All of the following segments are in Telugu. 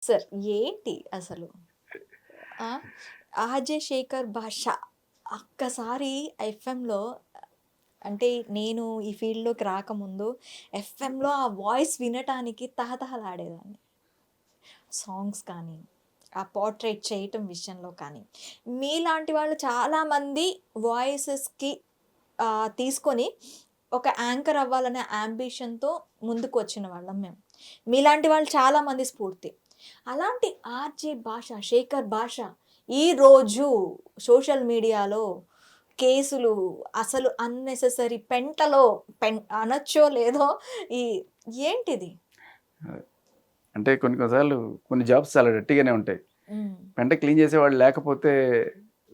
సార్ ఏంటి అసలు? ఆ! 'ఆర్‌జే శేఖర్ భాష' ఒక్కసారి ఎఫ్ఎంలో అంటే నేను ఈ ఫీల్డ్‌లోకి రాకముందు ఎఫ్ఎంలో ఆ వాయిస్ వినటానికి తహతహలాడేదాన్ని. సాంగ్స్ కానీ, ఆ పోర్ట్రేట్ చేయటం విషయంలో కానీ. మీలాంటి వాళ్ళు చాలామంది వాయిసెస్‌కి తీసుకొని ఒక యాంకర్ అవ్వాలనే యాంబిషన్‌తో ముందుకొచ్చిన వాళ్ళం మేము. మీలాంటి వాళ్ళు చాలామంది స్ఫూర్తి. అలాంటి 'ఆర్‌జే భాష', 'శేఖర్ భాష' ఈరోజు సోషల్ మీడియాలో కేసులు అసలు అన్నెసెసరీ పెంటలో అనొచ్చో లేదో ఈ ఏంటిది? అంటే కొన్ని కొన్నిసార్లు కొన్ని జాబ్స్ చాలా గట్టిగానే ఉంటాయి. పెంట క్లీన్ చేసేవాళ్ళు లేకపోతే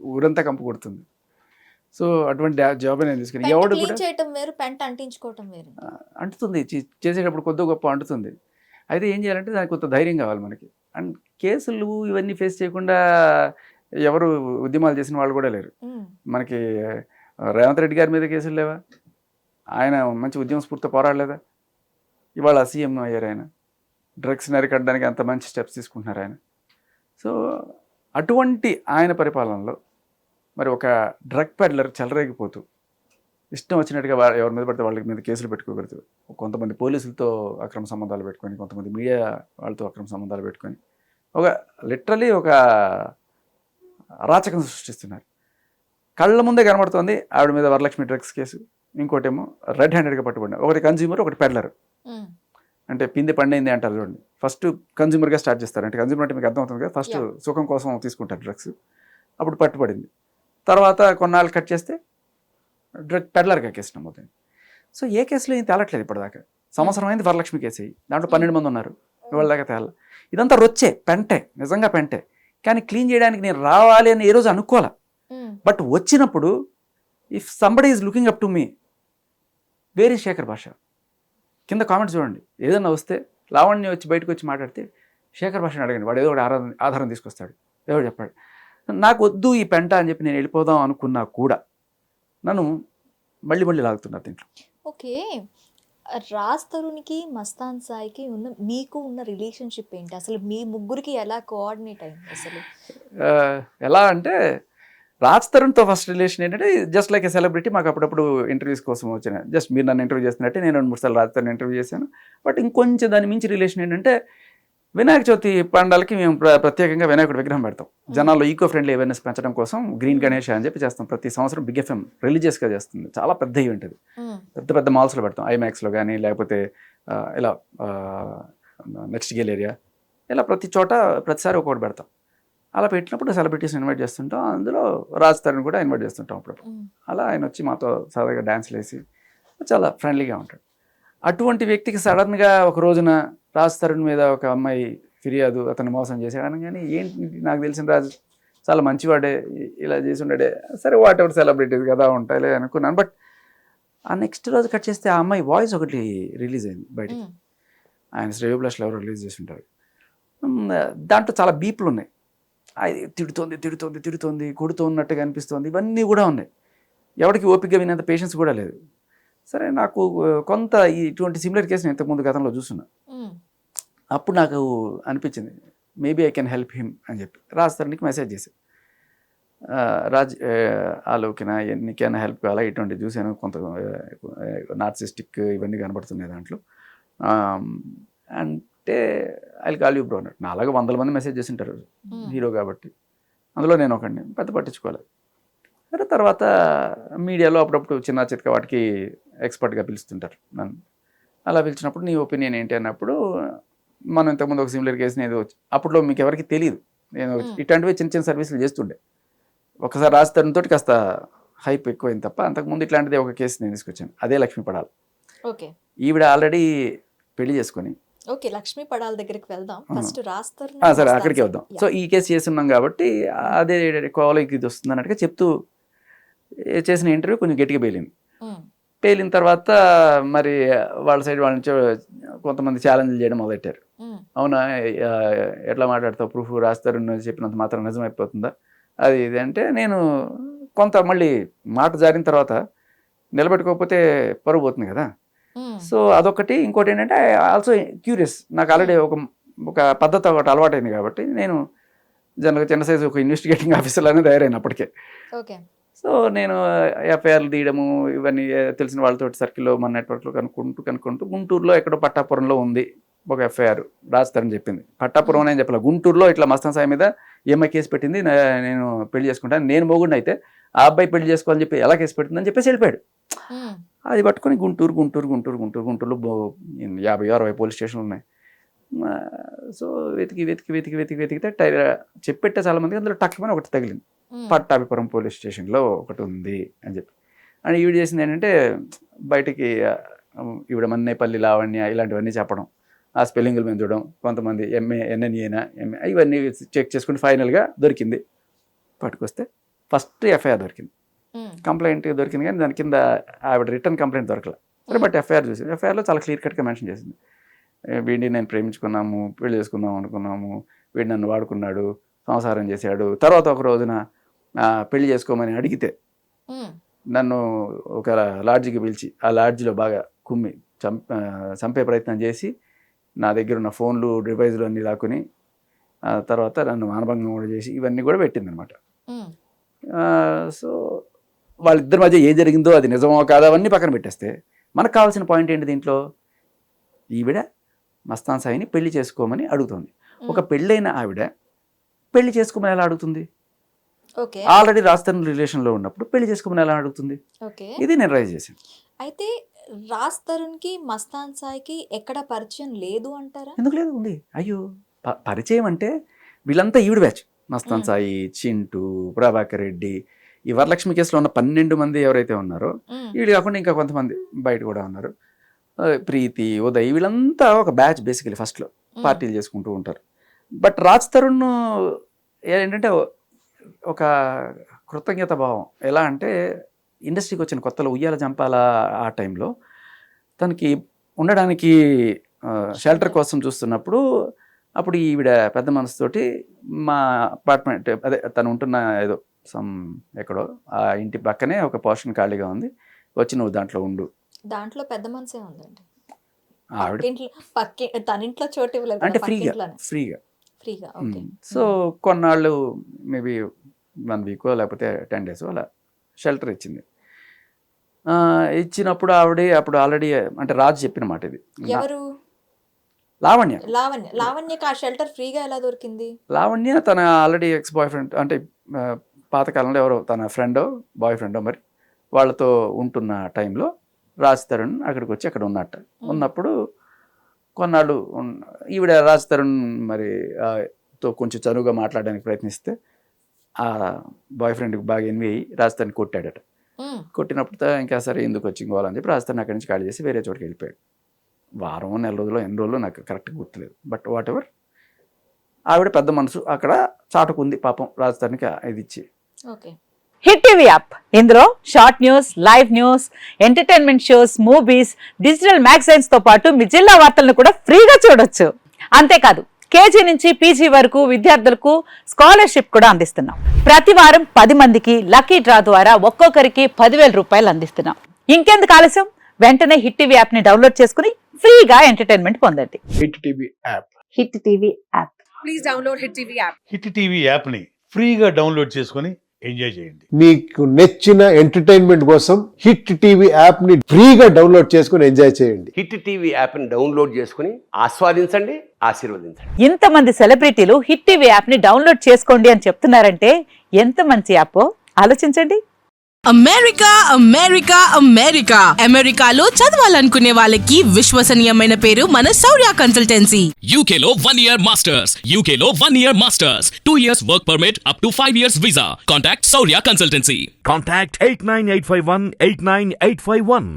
ఊరంతా కంపు కొడుతుంది. సో అటువంటి జాబ్ నేను తీసుకుని పెంట ఎవడు క్లీన్ కూడా చేయటం వేరు, పెంట అంటించుకోవటం వేరు. అంటుతుంది చేసేటప్పుడు కొద్దో గొప్ప అంటుతుంది. అయితే ఏం చేయాలంటే దానికి కొంత ధైర్యం కావాలి మనకి. అండ్ కేసులు ఇవన్నీ ఫేస్ చేయకుండా ఎవరు ఉద్యమాలు చేసిన వాళ్ళు కూడా లేరు. మనకి రేవంత్ రెడ్డి గారి మీద కేసులు లేవా? ఆయన మంచి ఉద్యమ స్ఫూర్తితో పోరాడలేదా? ఇవాళ సీఎం అయ్యారు ఆయన. డ్రగ్స్ని అరికట్టడానికి అంత మంచి స్టెప్స్ తీసుకుంటున్నారు ఆయన. సో అటువంటి ఆయన పరిపాలనలో మరి ఒక డ్రగ్ పెడ్లర్ చెలరేగిపోతూ ఇష్టం వచ్చినట్టుగా ఎవరి మీద పడితే వాళ్ళ మీద కేసులు పెట్టుకోగలుగుతారు. కొంతమంది పోలీసులతో అక్రమ సంబంధాలు పెట్టుకొని, కొంతమంది మీడియా వాళ్ళతో అక్రమ సంబంధాలు పెట్టుకొని ఒక లిటరలీ ఒక అరాచకం సృష్టిస్తున్నారు. కళ్ళ ముందే కనబడుతోంది ఆవిడ మీద వరలక్ష్మి డ్రగ్స్ కేసు, ఇంకోటేమో రెడ్ హ్యాండెడ్గా పట్టుబడిన, ఒకటి కన్జ్యూమర్, ఒకటి పెడ్లర్. అంటే పిండి పండింది అంటారు చూడండి. ఫస్ట్ కన్జ్యూమర్గా స్టార్ట్ చేస్తారు. అంటే కన్జ్యూమర్ అంటే మీకు అర్థమవుతుంది కదా, ఫస్ట్ సుఖం కోసం తీసుకుంటారు డ్రగ్స్, అప్పుడు పట్టుబడింది. తర్వాత కొన్నాళ్ళు కట్ చేస్తే డ్రగ్ పెడ్లర్గా కేసు నమోదైంది. సో ఏ కేసులో ఏం తేలట్లేదు ఇప్పటిదాకా. సంవత్సరం అయింది వరలక్ష్మి కేసు అయ్యి, దాంట్లో 12 మంది ఉన్నారు, ఇవాళ దాకా తేల. ఇదంతా రొచ్చే, పెంటే, నిజంగా పెంటే. కానీ క్లీన్ చేయడానికి నేను రావాలి అని ఏ రోజు అనుకోలే. బట్ వచ్చినప్పుడు if somebody is looking up to me, where is Shekhar భాష? కింద కామెంట్స్ చూడండి. ఏదన్నా వస్తే లావణ్య వచ్చి బయటకు వచ్చి మాట్లాడితే శేఖర్ భాషని అడగండి, వాడు ఏదో ఒకటి ఆధారం తీసుకొస్తాడు, ఏదో చెప్పాడు. నాకు వద్దు ఈ పెంట అని చెప్పి నేను వెళ్ళిపోదాం అనుకున్నా కూడా నన్ను మళ్ళీ లాగుతున్నారు దీంట్లో. ఓకే, రాజ్ తరుణ్కి, మస్తాన్ సాయికి మీకు ఉన్న రిలేషన్షిప్ ఏంటి అసలు? మీ ముగ్గురికి ఎలా కోఆర్డినేట్ అయింది అసలు? ఎలా అంటే రాజ్ తరుణ్తో ఫస్ట్ రిలేషన్ ఏంటంటే జస్ట్ లైక్ ఏ సెలబ్రిటీ. మాకు అప్పుడప్పుడు ఇంటర్వ్యూస్ కోసం వచ్చిన, జస్ట్ మీరు నన్ను ఇంటర్వ్యూ చేస్తున్నట్టే నేను 2-3 సార్లు రాజ్ తరుణ్ ఇంటర్వ్యూ చేశాను. బట్ ఇంకొంచెం దాని మించి రిలేషన్ ఏంటంటే వినాయక చవితి పండాలకి మేము ప్రత్యేకంగా వినాయకుడి విగ్రహం పెడతాం. జనాల్లో ఈకో ఫ్రెండ్లీ అవేర్నెస్ పెంచడం కోసం గ్రీన్ గణేష్ అని చెప్పి చేస్తాం. ప్రతి సంవత్సరం బిగ్ ఎఫ్ఎం రిలీజియస్గా చేస్తుంది. చాలా పెద్ద ఈవెంట్ అది. పెద్ద మాల్స్లో పెడతాం, ఐమాక్స్లో కానీ, లేకపోతే ఇలా నెక్స్ట్ గేల్ ఏరియా, ఇలా ప్రతి చోట ప్రతిసారి ఒక్కొక్కటి పెడతాం. అలా పెట్టినప్పుడు సెలబ్రిటీస్ ఇన్వైట్ చేస్తుంటాం. అందులో రాజ్ తరుణ్ కూడా ఇన్వైట్ చేస్తుంటాం అప్పుడప్పుడు. అలా ఆయన వచ్చి మాతో సరదాగా డ్యాన్స్లు వేసి చాలా ఫ్రెండ్లీగా ఉంటాడు. అటువంటి వ్యక్తికి సడన్గా ఒక రోజున రాజ్ తరుణ్ మీద ఒక అమ్మాయి ఫిర్యాదు, అతను మోసం చేశాడని. కానీ ఏంటి, నాకు తెలిసిన రాజు చాలా మంచివాడే, ఇలా చేసి ఉండే, సరే వాట్ ఎవర్ సెలబ్రిటీస్ కదా ఉంటాయిలే అనుకున్నాను. బట్ ఆ నెక్స్ట్ రోజు కట్ చేస్తే ఆ అమ్మాయి వాయిస్ ఒకటి రిలీజ్ అయింది బయటికి. ఆయన శ్రేయో బ్లష్లో ఎవరు రిలీజ్ చేసి ఉంటారు. దాంట్లో చాలా బీప్లు ఉన్నాయి. అది తిడుతోంది కొడుతున్నట్టుగా అనిపిస్తోంది, ఇవన్నీ కూడా ఉన్నాయి. ఎవరికి ఓపికగా వినేంత పేషెన్స్ కూడా లేదు. సరే, నాకు కొంత ఇటువంటి సిమిలర్ కేసు నేను ఇంతకుముందు గతంలో చూస్తున్నా. అప్పుడు నాకు అనిపించింది maybe I can help him అని చెప్పి రాజ్ తరుణ్కి మెసేజ్ చేశాను. రాజ్, ఆలోకినా నీకేమైనా హెల్ప్ కావాలా, ఇటువంటి చూశాను, కొంత నార్సిస్టిక్ ఇవన్నీ కనబడుతున్నాయి దాంట్లో అంటే ఐ కాల్ యూ బ్రో అన్నట్టు. నా అలాగే 100 మంది మెసేజ్ చేసి ఉంటారు హీరో కాబట్టి, అందులో నేను ఒకడిని, పెద్ద పట్టించుకోలేదు. సరే, తర్వాత మీడియాలో అప్పుడప్పుడు చిన్న చితక వాటికి ఎక్స్పర్ట్గా పిలుస్తుంటారు నన్ను. అలా పిలిచినప్పుడు నీ ఒపీనియన్ ఏంటి అన్నప్పుడు, మనం ఇంతకుముందు ఒక సిమిలర్ కేసుని ఏదో అప్పట్లో మీకు ఎవరికి తెలియదు, నేను ఇట్లాంటివి చిన్న సర్వీసులు చేస్తుండే. ఒకసారి రాజ్ తరుణ్ తోటి కాస్త హైప్ ఎక్కువైంది తప్ప, అంతకుముందు ఇట్లాంటిది ఒక కేసు నేను తీసుకొచ్చాను. అదే లక్ష్మీ పడాల్. ఓకే, ఈవిడ ఆల్రెడీ పెళ్లి చేసుకొని. ఓకే, లక్ష్మీ పడాల్ దగ్గరికి వెళ్దాం. ఫస్ట్ రాజ్ తరుణ్, సరే అక్కడికి వద్దాం. సో ఈ కేసు చేస్తున్నాం కాబట్టి అదే కాలేజ్కి ఇది వస్తుంది అన్నట్టుగా చెప్తూ చేసిన ఇంటర్వ్యూ కొంచెం గట్టిగా పేలిన తర్వాత మరి వాళ్ళ సైడ్ వాళ్ళ నుంచి కొంతమంది ఛాలెంజ్లు చేయడం మొదలెట్టారు. అవునా, ఎట్లా మాట్లాడతావు, ప్రూఫ్ రాజ్ తరుణ్ చెప్పినంత మాత్రం నిజమైపోతుందా, అది ఇది అంటే, నేను కొంత మళ్ళీ మాట జారిన తర్వాత నిలబెట్టుకోకపోతే పరుగు పోతుంది కదా. సో అదొకటి. ఇంకోటి ఏంటంటే ఆల్సో క్యూరియస్, నాకు ఆల్రెడీ ఒక ఒక పద్ధతి ఒకటి అలవాటైంది కాబట్టి నేను జనరల్గా చిన్న సైజు ఒక ఇన్వెస్టిగేటింగ్ ఆఫీసర్లానే తయారైన అప్పటికే. ఓకే. సో నేను ఎఫ్ఐఆర్లు తీయడము ఇవన్నీ తెలిసిన వాళ్ళతో సర్కిల్లో మన నెట్వర్క్లో కనుక్కుంటూ గుంటూరులో ఎక్కడో పట్టాపురంలో ఉంది ఒక ఎఫ్ఐఆర్ రాస్తారని చెప్పింది. పట్టాపురం అని చెప్పాలి, గుంటూరులో ఇట్లా మస్తాన్ సాయి మీద ఈఎంఐ కేసు పెట్టింది, నేను పెళ్లి చేసుకుంటాను, నేను మొగుడిని అయితే ఆ అబ్బాయి పెళ్లి చేసుకోవాలని చెప్పి ఎలా కేసు పెట్టిందని చెప్పేసి వెళ్ళిపోయాడు. అది పట్టుకొని గుంటూరులో 50-60 పోలీస్ స్టేషన్లు ఉన్నాయి. సో వెతికితే చెప్పెట్టే చాలా మందికి అందులో టక్కుమని ఒకటి తగిలింది, పట్టాభిపురం పోలీస్ స్టేషన్లో ఒకటి ఉంది అని చెప్పి. అండ్ ఈవిడ చేసింది ఏంటంటే బయటికి ఈవిడ మన్నేపల్లి లావణ్య ఇలాంటివన్నీ చెప్పడం, ఆ స్పెల్లింగ్లు మేము చూడడం, కొంతమంది ఎంఏ ఇవన్నీ చెక్ చేసుకుని ఫైనల్గా దొరికింది. పట్టుకొస్తే ఫస్ట్ ఎఫ్ఐఆర్ దొరికింది, కంప్లైంట్ దొరికింది, కానీ దాని కింద ఆవిడ రిటర్న్ కంప్లైంట్ దొరకలేదు. సరే బట్ ఎఫ్ఐఆర్ చూసింది, ఎఫ్ఐఆర్లో చాలా క్లియర్ కట్గా మెన్షన్ చేసింది, వీడిని నేను ప్రేమించుకున్నాము, పెళ్లి చేసుకుందాం అనుకున్నాము, వీడు నన్ను వాడుకున్నాడు, సంసారం చేశాడు, తర్వాత ఒక రోజున పెళ్లి చేసుకోమని అడిగితే నన్ను ఒక లాడ్జికి పిలిచి ఆ లాడ్జిలో బాగా కుమ్మి చంపే ప్రయత్నం చేసి నా దగ్గర ఉన్న ఫోన్లు డివైజులు అన్నీ లాక్కుని తర్వాత నన్ను మానభంగం కూడా చేసి ఇవన్నీ కూడా పెట్టిందనమాట. సో వాళ్ళిద్దరి మధ్య ఏం జరిగిందో అది నిజమో కాదో అవన్నీ పక్కన పెట్టేస్తే మనకు కావాల్సిన పాయింట్ ఏంటి, దీంట్లో ఈవిడ మస్తాన్ సాయిని పెళ్లి చేసుకోమని అడుగుతుంది. ఒక పెళ్ళైన ఆవిడ పెళ్లి చేసుకోమని ఎలా అడుగుతుంది? ఆల్రెడీ రాజ్-తరుణ్ రిలేషన్లో ఉన్నప్పుడు పెళ్లి చేసుకోమని ఎలా అడుగుతుంది? ఇది నేను రైజ్ చేశాను. అయితే రాజ్-తరుణ్కి మస్తాన్ సాయికి ఎక్కడ పరిచయం లేదు అంటారా? ఎందుకు లేదు, ఉంది. అయ్యో పరిచయం అంటే వీళ్ళంతా ఈవిడ బ్యాచ్, మస్తాన్ సాయి, చింటూ, ప్రభాకర్ రెడ్డి, ఈ వరలక్ష్మి కేసులో ఉన్న 12 మంది ఎవరైతే ఉన్నారో వీళ్ళు కాకుండా ఇంకా కొంతమంది బయట కూడా ఉన్నారు, ప్రీతి, ఉదయ్, వీళ్ళంతా ఒక బ్యాచ్ బేసికలీ ఫస్ట్లో పార్టీలు చేసుకుంటూ ఉంటారు. బట్ రాజ్-తరుణ్ ఏంటంటే ఒక కృతజ్ఞత భావం, ఎలా అంటే ఇండస్ట్రీకి వచ్చిన కొత్తలో ఉయ్యాల జంపాల ఆ టైంలో తనకి ఉండడానికి షెల్టర్ కోసం చూస్తున్నప్పుడు అప్పుడు ఈవిడ పెద్ద మనసుతోటి మా అపార్ట్మెంట్ అదే తను ఉంటున్న ఏదో ఎక్కడో ఆ ఇంటి పక్కనే ఒక పోర్షన్ ఖాళీగా ఉంది, వచ్చి నువ్వు దాంట్లో ఉండు. దాంట్లో పెద్ద మనసే ఉందండి, ఆవిడ తన ఇంట్లో చోటు ఇవ్వలేదు అంటే ఫ్రీగా. సో కొన్నాళ్ళు మేబీ 1 వీక్ లేకపోతే 10 days అలా షెల్టర్ ఇచ్చింది. ఇచ్చినప్పుడు అప్పుడు ఆల్రెడీ అంటే రాజు చెప్పిన మాట ఇది. ఎవరు? లావణ్యకి ఆ షెల్టర్ ఫ్రీగా ఎలా దొరికింది? లావణ్య తన ఆల్రెడీ ఎక్స్ బాయ్ ఫ్రెండ్ అంటే పాతకాలంలో ఎవరో తన బాయ్ ఫ్రెండో మరి వాళ్ళతో ఉంటున్న టైంలో రాజ్-తరుణ్ అక్కడికి వచ్చి అక్కడ ఉన్నప్పుడు కొన్నాళ్ళు ఈవిడ రాజ్-తరుణ్ మరి తో కొంచెం చనువుగా మాట్లాడడానికి ప్రయత్నిస్తే ఆ బాయ్ ఫ్రెండ్కి బాగా ఎన్వి అయ్యి రాజ్-తరుణ్ కొట్టాడట. కొట్టినప్పుడు ఇంకా సరే ఎందుకు వచ్చి ఇంకోవాలని చెప్పి రాజ్-తరుణ్ అక్కడి నుంచి ఖాళీ చేసి వేరే చోటుకి వెళ్ళిపోయాడు. వారం 4 రోజులు ఎన్ని రోజులు నాకు కరెక్ట్గా గుర్తులేదు, బట్ వాట్ ఎవర్ ఆవిడ పెద్ద మనసు అక్కడ చాటుకుంది పాపం రాజ్-తరుణ్కి ఇది ఇచ్చి. హిట్ టీవీ యాప్, ఇందులో short news, live news, entertainment shows, movies, digital magazines తో పాటు మీ జిల్లా వార్తలను కూడా ఫ్రీగా చూడొచ్చు. అంతేకాదు కేజీ నుంచి పీజీ వరకు విద్యార్థులకు స్కాలర్షిప్ కూడా అందిస్తున్నాం. ప్రతి వారం 10 మందికి లక్కీ డ్రా ద్వారా ఒక్కొక్కరికి 10,000 రూపాయలు అందిస్తున్నాం. ఇంకెందుకు ఆలస్యం, వెంటనే హిట్ టీవీ యాప్ ని డౌన్లోడ్ చేసుకుని ఫ్రీగా ఎంటర్టైన్మెంట్ పొందండి. Hit TV app. Hit TV app. Please download hit TV app. Hit TV app ని ఫ్రీగా డౌన్లోడ్ చేసుకుని ఎంజాయ్ చేయండి. మీకు నచ్చిన ఎంటర్టైన్మెంట్ కోసం హిట్ టీవీ యాప్ ని ఫ్రీగా డౌన్లోడ్ చేసుకుని ఎంజాయ్ చేయండి. హిట్ టీవీ యాప్ ని డౌన్లోడ్ చేసుకుని ఆస్వాదించండి, ఆశీర్వదించండి. ఇంతమంది సెలబ్రిటీలు హిట్ టీవీ యాప్ ని డౌన్లోడ్ చేసుకోండి అని చెప్తున్నారంటే ఎంత మంచి యాప్ ఆలోచించండి. అమెరికా అమెరికాలో చదవాలనుకునే వాళ్ళకి విశ్వసనీయమైన పేరు మన శౌర్య కన్సల్టెన్సీ. UK లో 1 year masters, UK లో 1 year masters, 2 years work permit up to 5 years visa. Contact Saurya Consultancy. Contact 89851 89851.